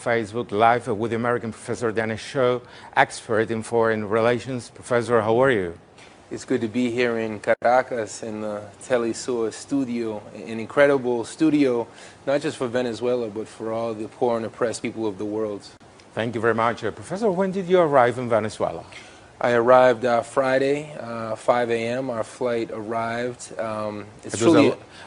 Facebook Live with the American Professor Dennis Shaw, expert in foreign relations. Professor, how are you? It's good to be here in Caracas in the Telesur studio, an incredible studio, not just for Venezuela, but for all the poor and oppressed people of the world. Thank you very much. Professor, when did you arrive in Venezuela? I arrived Friday, 5 a.m. Our flight arrived. It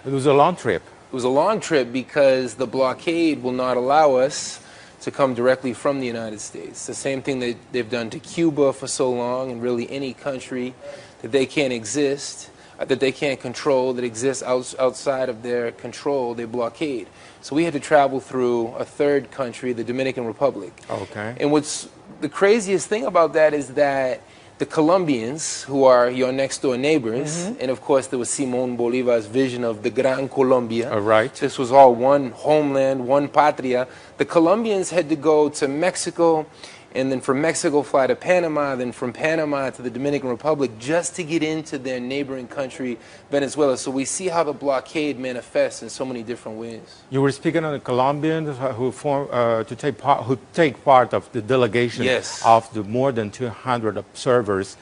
was a long trip. It was a long trip because the blockade will not allow us to come directly from the United States. The same thing that they've done to Cuba for so long, and really any country that they can't exist, that they can't control, that exists outside of their control, they blockade. So we had to travel through a third country, the Dominican Republic. Okay. And what's the craziest thing about that is that the Colombians, who are your next door neighbors, and of course there was Simón Bolívar's vision of the Gran Colombia. Right. This was all one homeland, one patria. The Colombians had to go to Mexico, and then from Mexico fly to Panama, then from Panama to the Dominican Republic just to get into their neighboring country, Venezuela. So we see how the blockade manifests in so many different ways. You were speaking on the Colombians who take part of the delegation of the more than 200 observers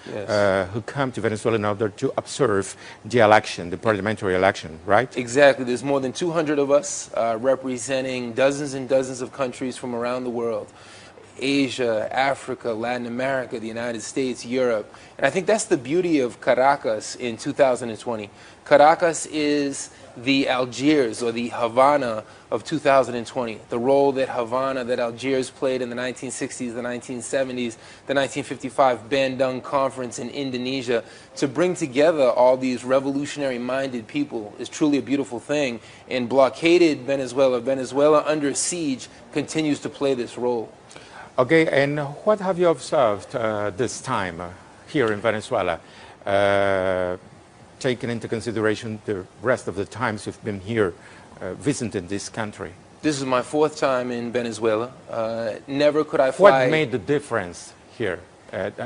who come to Venezuela in order to observe the election, the parliamentary election, right? Exactly. There's more than 200 of us representing dozens and dozens of countries from around the world. Asia, Africa, Latin America, the United States, Europe. And I think that's the beauty of Caracas in 2020. Caracas is the Algiers or the Havana of 2020. The role that Havana, that Algiers played in the 1960s, the 1970s, the 1955 Bandung Conference in Indonesia, to bring together all these revolutionary-minded people is truly a beautiful thing. And blockaded Venezuela under siege continues to play this role. Okay, and what have you observed this time here in Venezuela, taking into consideration the rest of the times you've been here visiting this country? This is my fourth time in Venezuela. Never could I fly. What made the difference here,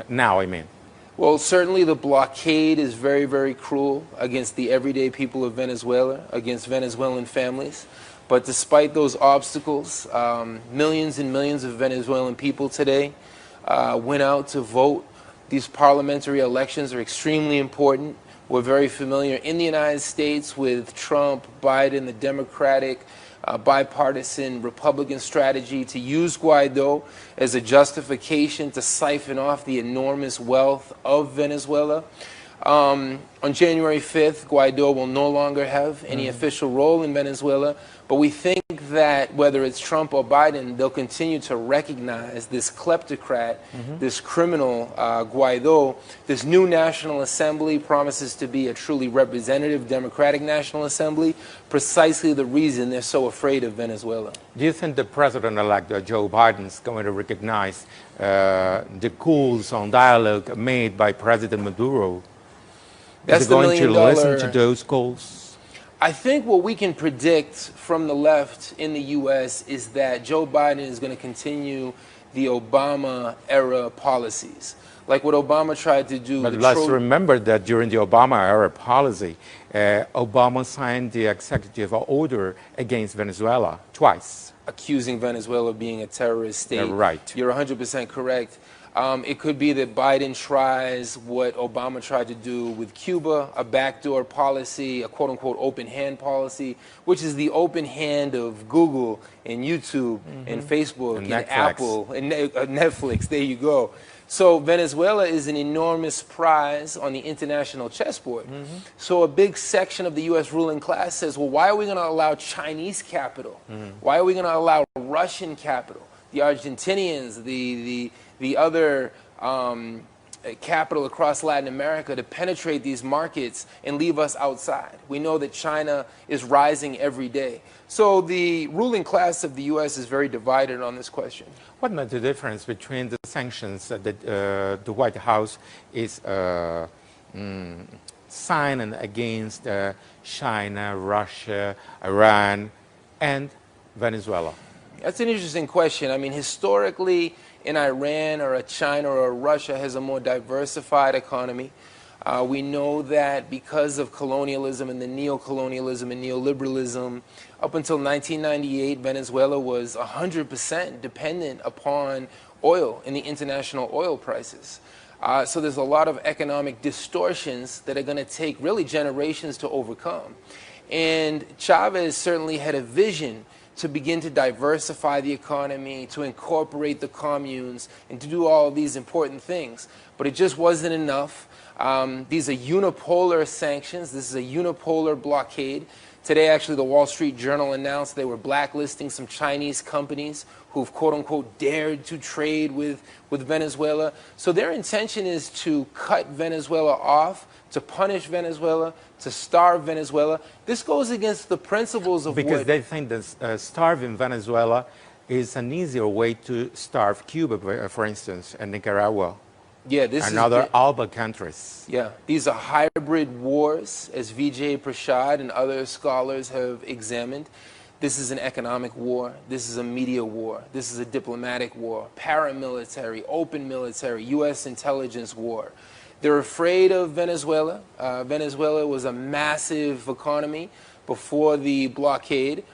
now I mean? Well, certainly the blockade is very, very cruel against the everyday people of Venezuela, against Venezuelan families. But despite those obstacles, millions and millions of Venezuelan people today went out to vote. These parliamentary elections are extremely important. We're very familiar in the United States with Trump, Biden, the Democratic, bipartisan Republican strategy to use Guaido as a justification to siphon off the enormous wealth of Venezuela. On January 5th, Guaido will no longer have any official role in Venezuela, but we think that whether it's Trump or Biden, they'll continue to recognize this kleptocrat, this criminal Guaido. This new National Assembly promises to be a truly representative democratic National Assembly, precisely the reason they're so afraid of Venezuela. Do you think the President-elect Joe Biden is going to recognize the calls on dialogue made by President Maduro? Is he going to listen to those calls? I think what we can predict from the left in the U.S. is that Joe Biden is going to continue the Obama-era policies, like what Obama tried to do. But let's remember that during the Obama-era policy, Obama signed the executive order against Venezuela twice, accusing Venezuela of being a terrorist state. Right. You're 100% correct. It could be that Biden tries what Obama tried to do with Cuba, a backdoor policy, a quote-unquote open hand policy, which is the open hand of Google and YouTube and Facebook and Apple and Netflix. There you go. So Venezuela is an enormous prize on the international chessboard. So a big section of the U.S. ruling class says, well, why are we going to allow Chinese capital? Why are we going to allow Russian capital? The Argentinians, the other capital across Latin America to penetrate these markets and leave us outside. We know that China is rising every day. So the ruling class of the U.S. is very divided on this question. What made the difference between the sanctions that the White House is signing against China, Russia, Iran, and Venezuela? That's an interesting question. I mean, historically, in Iran or a China or a Russia has a more diversified economy. We know that because of colonialism and the neo-colonialism and neoliberalism, up until 1998, Venezuela was 100% dependent upon oil and the international oil prices. So there's a lot of economic distortions that are going to take really generations to overcome. And Chavez certainly had a vision to begin to diversify the economy, to incorporate the communes, and to do all of these important things. But it just wasn't enough. These are unipolar sanctions. This is a unipolar blockade. Today, actually, the Wall Street Journal announced they were blacklisting some Chinese companies who've, quote-unquote, dared to trade with Venezuela. So their intention is to cut Venezuela off, to punish Venezuela, to starve Venezuela. This goes against the principles of because they think that starving Venezuela is an easier way to starve Cuba, for instance, and Nicaragua. Yeah, this and other ALBA countries. Yeah, these are hybrid wars, as Vijay Prashad and other scholars have examined. This is an economic war. This is a media war. This is a diplomatic war, paramilitary, open military, U.S. intelligence war. They're afraid of Venezuela. Venezuela was a massive economy before the blockade.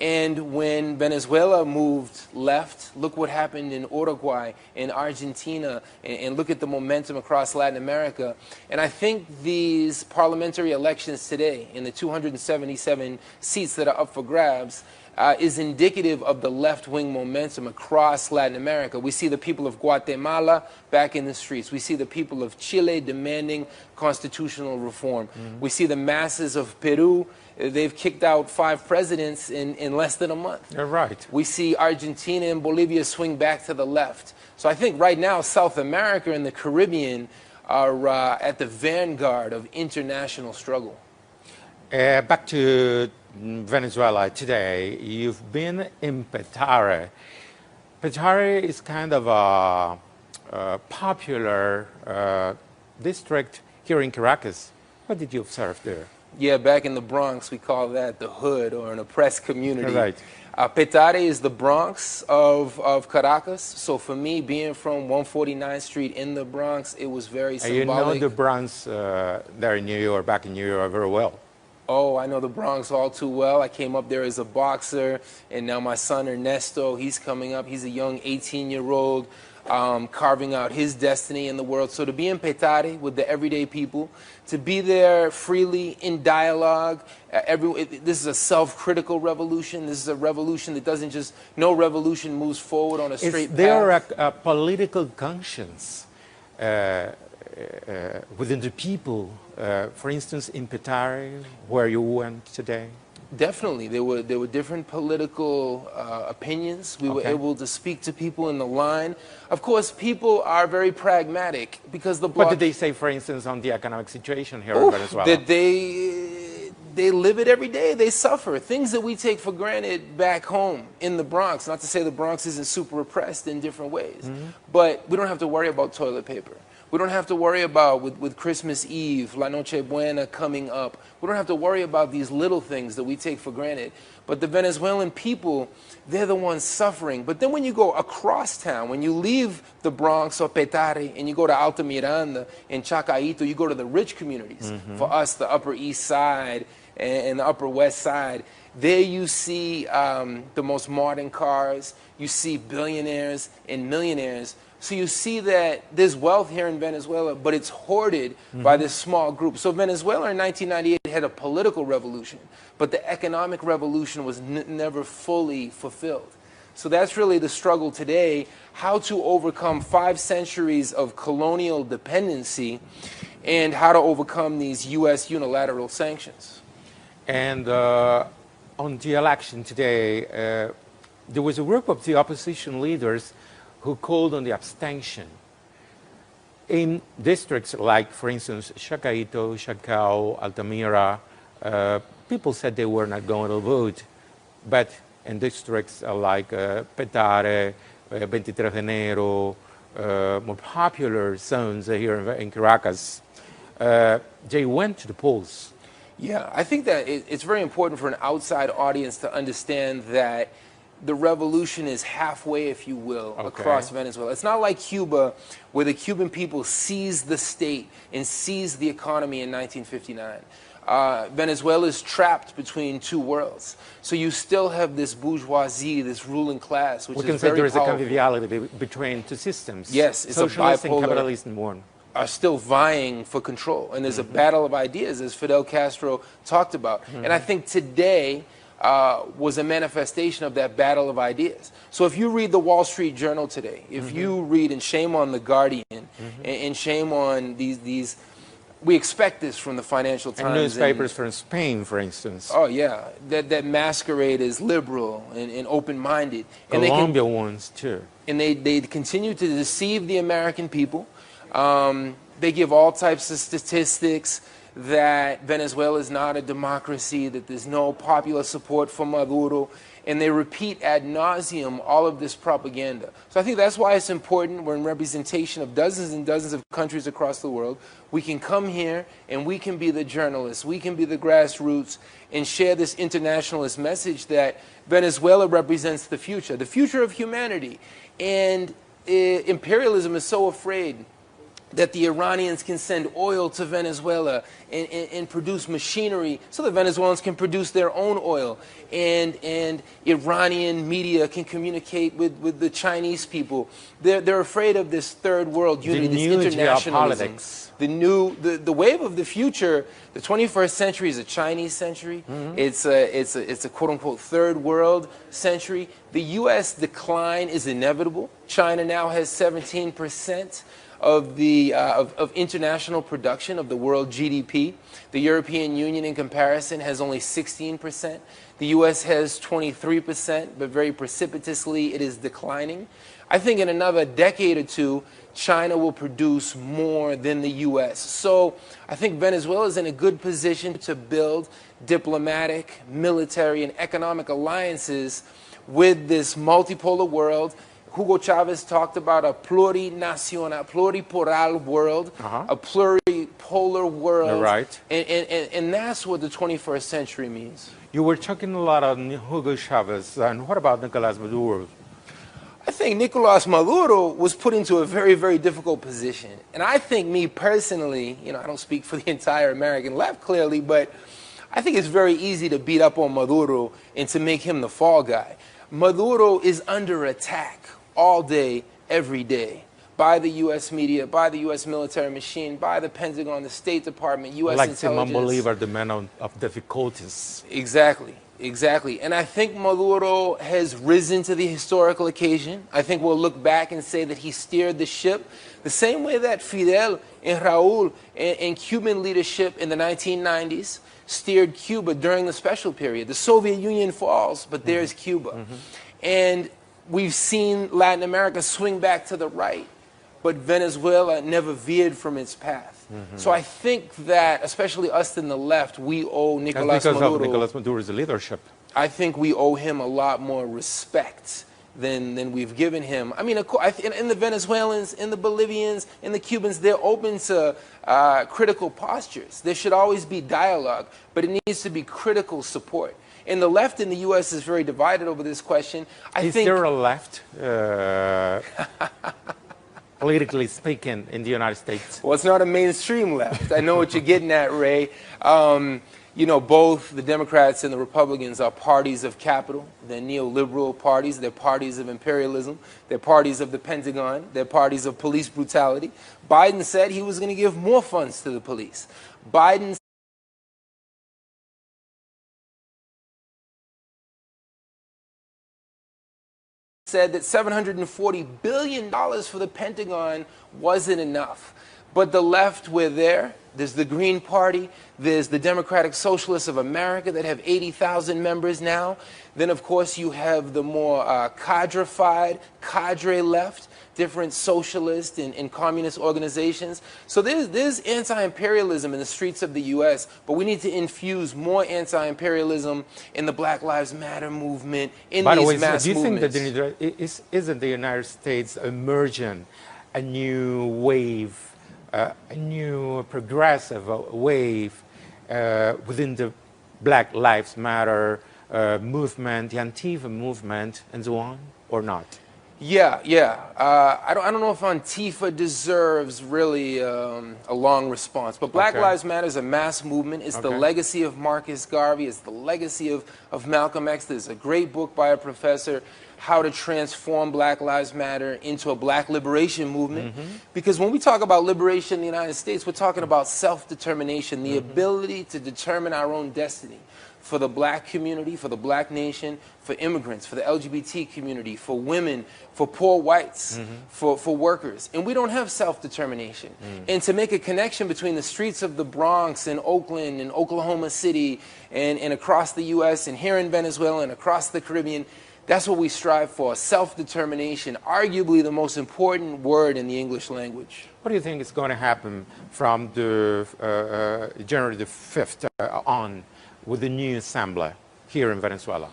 And when Venezuela moved left, look what happened in Uruguay, in Argentina, and look at the momentum across Latin America. And I think these parliamentary elections today, in the 277 seats that are up for grabs, is indicative of the left-wing momentum across Latin America. We see the people of Guatemala back in the streets. We see the people of Chile demanding constitutional reform. We see the masses of Peru. They've kicked out 5 presidents in less than a month. You're right. We see Argentina and Bolivia swing back to the left. So I think right now South America and the Caribbean are at the vanguard of international struggle. Back to Venezuela today. You've been in Petare. Petare is kind of a popular district here in Caracas. What did you observe there? Yeah, back in the Bronx, we call that the hood or an oppressed community. Right. Petare is the Bronx of Caracas. So for me, being from 149th Street in the Bronx, it was very symbolic. You know the Bronx there in New York, back in New York, very well. Oh, I know the Bronx all too well. I came up there as a boxer, and now my son Ernesto, he's coming up. He's a young 18-year-old carving out his destiny in the world. So to be in Petare with the everyday people, to be there freely in dialogue, this is a self-critical revolution. This is a revolution that doesn't just, no revolution moves forward on a straight path. There a political conscience within the people, for instance, in Petare, where you went today? Definitely. There were different political opinions. We were able to speak to people in the line. Of course, people are very pragmatic because the bloc... What did they say, for instance, on the economic situation here in Venezuela? That they live it every day. They suffer. Things that we take for granted back home in the Bronx. Not to say the Bronx isn't super oppressed in different ways. But we don't have to worry about toilet paper. We don't have to worry about, with Christmas Eve, La Noche Buena coming up, we don't have to worry about these little things that we take for granted. But the Venezuelan people, they're the ones suffering. But then when you go across town, when you leave the Bronx or Petare and you go to Alta Miranda and Chacaito, you go to the rich communities. For us, the Upper East Side and the Upper West Side, there you see the most modern cars, you see billionaires and millionaires. So you see that there's wealth here in Venezuela, but it's hoarded by this small group. So Venezuela in 1998 had a political revolution, but the economic revolution was never fully fulfilled. So that's really the struggle today, how to overcome 5 centuries of colonial dependency and how to overcome these U.S. unilateral sanctions. And on the election today, there was a group of the opposition leaders who called on the abstention. In districts like, for instance, Chacaito, Chacao, Altamira, people said they were not going to vote. But in districts like Petare, 23 de Enero, more popular zones here in Caracas, they went to the polls. Yeah, I think that it's very important for an outside audience to understand that the revolution is halfway, if you will, across Venezuela. It's not like Cuba, where the Cuban people seized the state and seized the economy in 1959. Venezuela is trapped between two worlds. So you still have this bourgeoisie, this ruling class, which is very powerful. We can say there is a conviviality between two systems. Yes, it's socialist a bipolar, and capitalist in one. Are still vying for control. And there's a battle of ideas, as Fidel Castro talked about. And I think today was a manifestation of that battle of ideas. So if you read the Wall Street Journal today, if you read, and shame on the Guardian, and shame on these we expect this from the Financial Times. And newspapers from Spain, for instance. Oh, yeah. That masquerade as liberal and open-minded. Colombia ones, too. And they continue to deceive the American people. They give all types of statistics that Venezuela is not a democracy, that there's no popular support for Maduro, and they repeat ad nauseum all of this propaganda. So I think that's why it's important we're in representation of dozens and dozens of countries across the world. We can come here and we can be the journalists, we can be the grassroots, and share this internationalist message that Venezuela represents the future of humanity. And imperialism is so afraid that the Iranians can send oil to Venezuela and produce machinery so the Venezuelans can produce their own oil. And Iranian media can communicate with the Chinese people. They're afraid of this third world unity, this internationalism. The wave of the future, the 21st century is a Chinese century. It's a quote-unquote third world century. The U.S. decline is inevitable. China now has 17% of international production of the world GDP. The European Union, in comparison, has only 16%. The U.S. has 23%, but very precipitously it is declining. I think in another decade or two, China will produce more than the U.S. So I think Venezuela is in a good position to build diplomatic, military, and economic alliances with this multipolar world. Hugo Chavez talked about a plurinacional, pluripolar world, a pluripolar world. Right. And that's what the 21st century means. You were talking a lot on Hugo Chavez, and what about Nicolas Maduro? I think Nicolas Maduro was put into a very, very difficult position. And I think, me personally, I don't speak for the entire American left clearly, but I think it's very easy to beat up on Maduro and to make him the fall guy. Maduro is under attack all day, every day, by the U.S. media, by the U.S. military machine, by the Pentagon, the State Department, U.S. intelligence. Like Simon Bolivar, the man of difficulties. Exactly, exactly. And I think Maduro has risen to the historical occasion. I think we'll look back and say that he steered the ship the same way that Fidel and Raul and Cuban leadership in the 1990s steered Cuba during the special period. The Soviet Union falls, but there's Cuba. And we've seen Latin America swing back to the right, but Venezuela never veered from its path. So I think that, especially us in the left, we owe Nicolas Maduro. Of Nicolas Maduro's leadership. I think we owe him a lot more respect than we've given him. I mean, in the Venezuelans, in the Bolivians, in the Cubans, they're open to critical postures. There should always be dialogue, but it needs to be critical support. And the left in the U.S. is very divided over this question. Is there a left, politically speaking, in the United States? Well, it's not a mainstream left. I know what you're getting at, Ray. Both the Democrats and the Republicans are parties of capital. They're neoliberal parties. They're parties of imperialism. They're parties of the Pentagon. They're parties of police brutality. Biden said he was going to give more funds to the police. Biden said that $740 billion for the Pentagon wasn't enough. But the left, we're there. There's the Green Party. There's the Democratic Socialists of America that have 80,000 members now. Then, of course, you have the more cadre left, different socialist and communist organizations. So there's anti-imperialism in the streets of the U.S., but we need to infuse more anti-imperialism in the Black Lives Matter movement, in these mass movements. Do you think that isn't the United States emerging a new wave, a new progressive wave within the Black Lives Matter movement, the Antifa movement, and so on, or not? Yeah, yeah. I don't know if Antifa deserves really a long response, but Black Lives Matter is a mass movement. It's the legacy of Marcus Garvey. It's the legacy of Malcolm X. There's a great book by a professor, How to Transform Black Lives Matter into a Black Liberation Movement. Because when we talk about liberation in the United States, we're talking about self-determination, the ability to determine our own destiny. For the black community, for the black nation, for immigrants, for the LGBT community, for women, for poor whites, for workers. And we don't have self-determination. And to make a connection between the streets of the Bronx and Oakland and Oklahoma City and across the U.S. and here in Venezuela and across the Caribbean, that's what we strive for, self-determination, arguably the most important word in the English language. What do you think is going to happen from the January the 5th on with the new assembly here in Venezuela?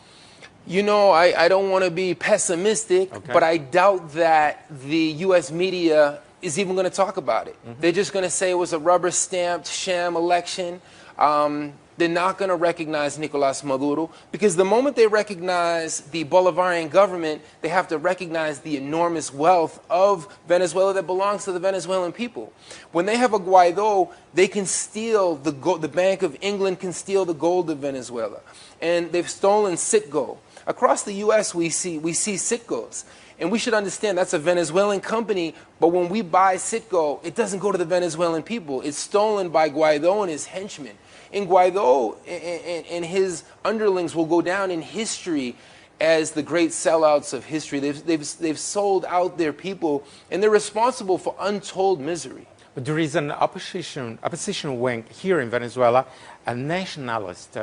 You know, I don't want to be pessimistic, but I doubt that the U.S. media is even going to talk about it. They're just going to say it was a rubber-stamped sham election. They're not going to recognize Nicolas Maduro, because the moment they recognize the Bolivarian government, they have to recognize the enormous wealth of Venezuela that belongs to the Venezuelan people. When they have a Guaido, they can steal the gold. The Bank of England can steal the gold of Venezuela. And they've stolen Citgo. Across the U.S., we see Citgos. And we should understand that's a Venezuelan company, but when we buy Citgo, it doesn't go to the Venezuelan people. It's stolen by Guaido and his henchmen. And Guaido and his underlings will go down in history as the great sellouts of history. They've sold out their people, and they're responsible for untold misery. But there is an opposition wing here in Venezuela, a nationalist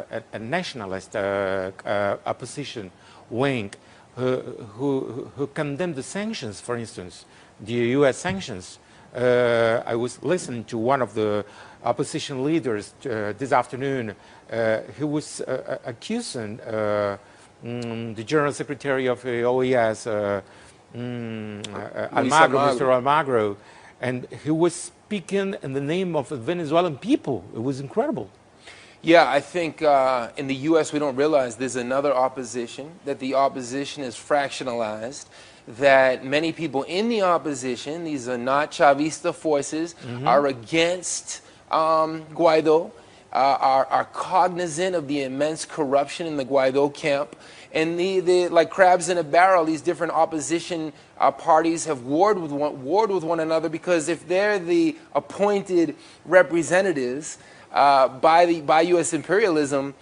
opposition wing who condemned the sanctions, for instance, the U.S. sanctions. I was listening to one of the opposition leaders this afternoon. He was accusing the General Secretary of the OES, Mr. Almagro, and he was speaking in the name of the Venezuelan people. It was incredible. Yeah, I think in the U.S. we don't realize there's another opposition, that the opposition is fractionalized, that many people in the opposition, these are not Chavista forces, are against Guaido, are cognizant of the immense corruption in the Guaido camp. And like crabs in a barrel, these different opposition parties have warred with one another, because if they're the appointed representatives by U.S. imperialism,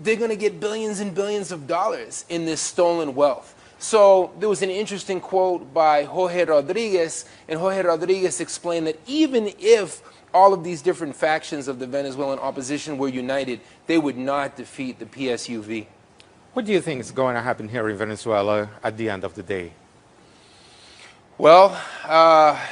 they're going to get billions and billions of dollars in this stolen wealth. So there was an interesting quote by Jorge Rodriguez, and Jorge Rodriguez explained that even if all of these different factions of the Venezuelan opposition were united, they would not defeat the PSUV. What do you think is going to happen here in Venezuela at the end of the day? Well,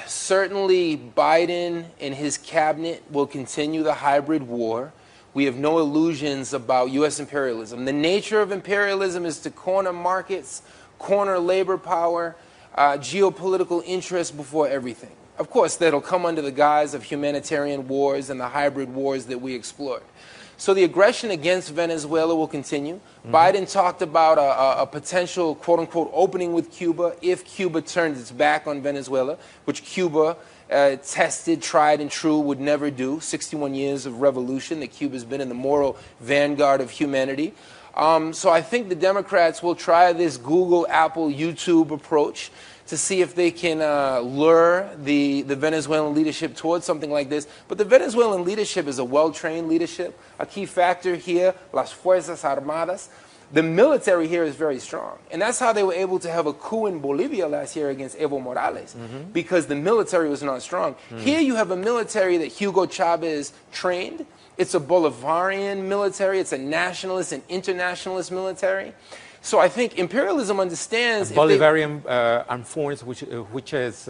certainly Biden and his cabinet will continue the hybrid war. We have no illusions about U.S. imperialism. The nature of imperialism is to corner markets, corner labor power, geopolitical interests before everything. Of course, that'll come under the guise of humanitarian wars and the hybrid wars that we explored. So the aggression against Venezuela will continue. Biden talked about a potential, quote-unquote, opening with Cuba if Cuba turns its back on Venezuela, which Cuba tested, tried, and true would never do. 61 years of revolution that Cuba's been in the moral vanguard of humanity. So I think the Democrats will try this Google, Apple, YouTube approach to see if they can lure the Venezuelan leadership towards something like this. But the Venezuelan leadership is a well-trained leadership. A key factor here, las Fuerzas Armadas. The military here is very strong. And that's how they were able to have a coup in Bolivia last year against Evo Morales, because the military was not strong. Here you have a military that Hugo Chavez trained. It's a Bolivarian military. It's a nationalist and internationalist military. So I think imperialism understands... Bolivarian armed force, which is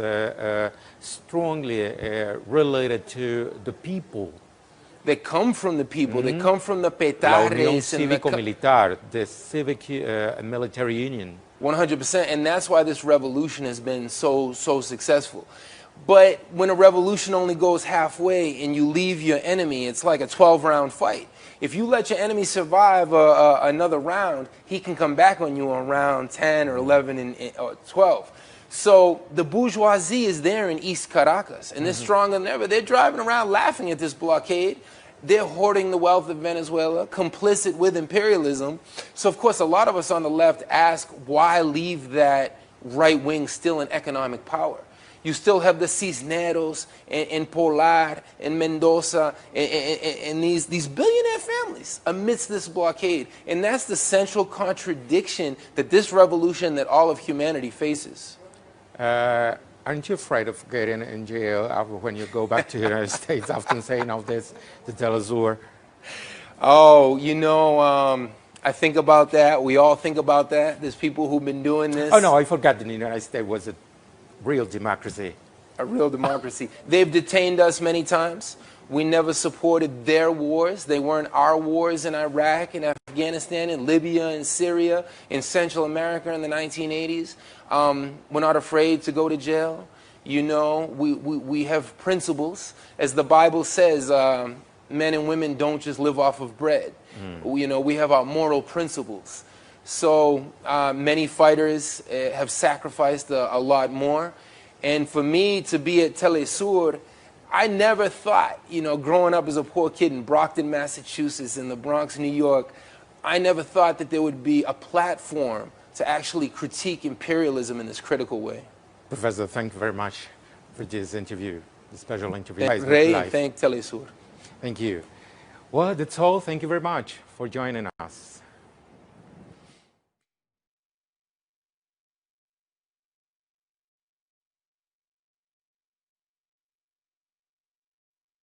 strongly related to the people. They come from the people. They come from the La Petares. Unión Cívico-Militar, the civic military union. 100%. And that's why this revolution has been so successful. But when a revolution only goes halfway and you leave your enemy, it's like a 12-round fight. If you let your enemy survive another round, he can come back on you on round 10 or 11 or 12. So the bourgeoisie is there in East Caracas, and they're stronger than ever. They're driving around laughing at this blockade. They're hoarding the wealth of Venezuela, complicit with imperialism. So, of course, a lot of us on the left ask, why leave that right wing still in economic power? You still have the Cisneros and Polar and Mendoza and these billionaire families amidst this blockade. And that's the central contradiction that this revolution, that all of humanity faces. Aren't you afraid of getting in jail when you go back to the United States after saying all this to Telesur? Oh, you know, I think about that. We all think about that. There's people who've been doing this. Oh, no, I forgot the United States was a real democracy. A real democracy. They've detained us many times. We never supported their wars. They weren't our wars in Iraq and Afghanistan and Libya and Syria, in Central America in the 1980s. We're not afraid to go to jail. You know, we have principles. As the Bible says, men and women don't just live off of bread. You know, we have our moral principles. So many fighters have sacrificed a lot more. And for me to be at Telesur, I never thought, you know, growing up as a poor kid in Brockton, Massachusetts, in the Bronx, New York, I never thought that there would be a platform to actually critique imperialism in this critical way. Professor, thank you very much for this interview, the special interview. Rei, thank Telesur. Thank you. Well, that's all. Thank you very much for joining us.